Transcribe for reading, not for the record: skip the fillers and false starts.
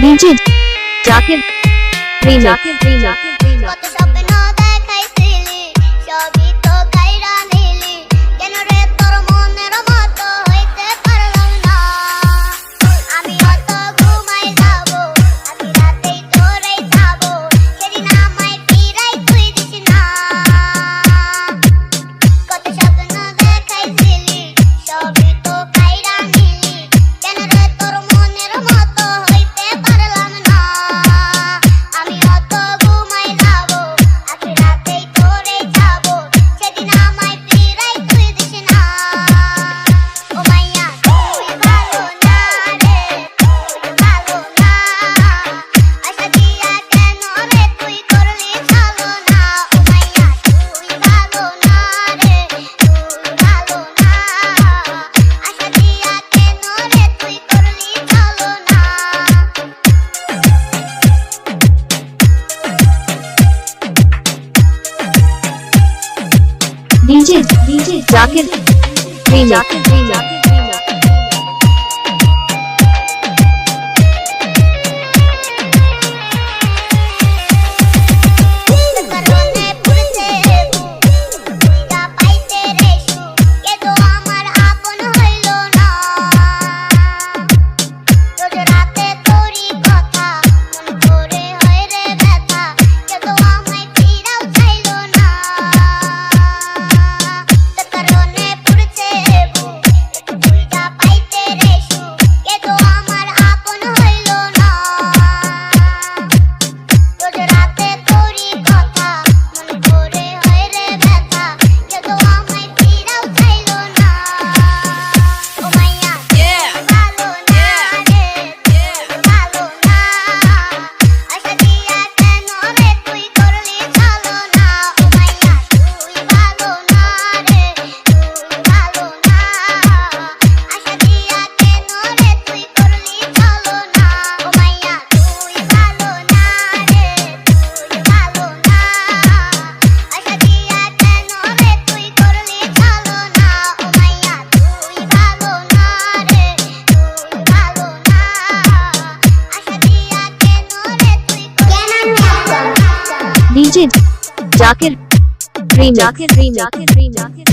DJ Zakir Remix কত স্বপ্ন দেখাইছিলি সবই তো কাইরা নিলি কেন রে তোর মনের মতো হইতে পারলাম না আমি অত ঘুমাই যাব আমি রাতেই তোরেই যাব সেদিন আমায় ফিরাই তুই দিস না কত স্বপ্ন দেখাইছিলি সবই তো কাইরা নিলি কেন রে তোর মনের মতো হইতে পারলাম না আমি অত ঘুমাই যাব আজকে রাতেই তোরেই যাব সেদিন আমায় ফিরাই তুই দিস না ও মাইয়া তুই ভালো না রে তুই ভালো না আশা দিয়া কেন রে তুই করলি চলো না ও মাইয়া তুই ভালো না রে তুই ভালো না আশা দিয়া কেন রে তুই করলি চলো না DJ Zakir Remix করনে পুরছে বুইরা পাইতে রেশু কে তো আমার আপন হইল না রোজ রাতে তোরি কথা মন করে হয় রে ব্যথা কে তো আমায় ফিরাও চাইল না করনে পুরছে বুইরা পাইতে রেশু কে তো আমার আপন হইল না রোজ রাতে তোরি কথা মন করে হয় রে ব্যথা কে তো আমায় ফিরাও চাইল না ও মাইয়া ভালো না রে ভালো না আশা দিয়া কেন রে তুই করলি চলো না ও মাইয়া তুই ভালো না রে তুই ভালো না আশা দিয়া কেন রে তুই করলি চলো না ও মাইয়া তুই ভালো না রে তুই ভালো না আশা দিয়া কেন রে তুই করলি চলো না ও মাইয়া তুই ভালো না রে তুই ভালো না আশা দিয়া কেন রে তুই DJ Zakir Remix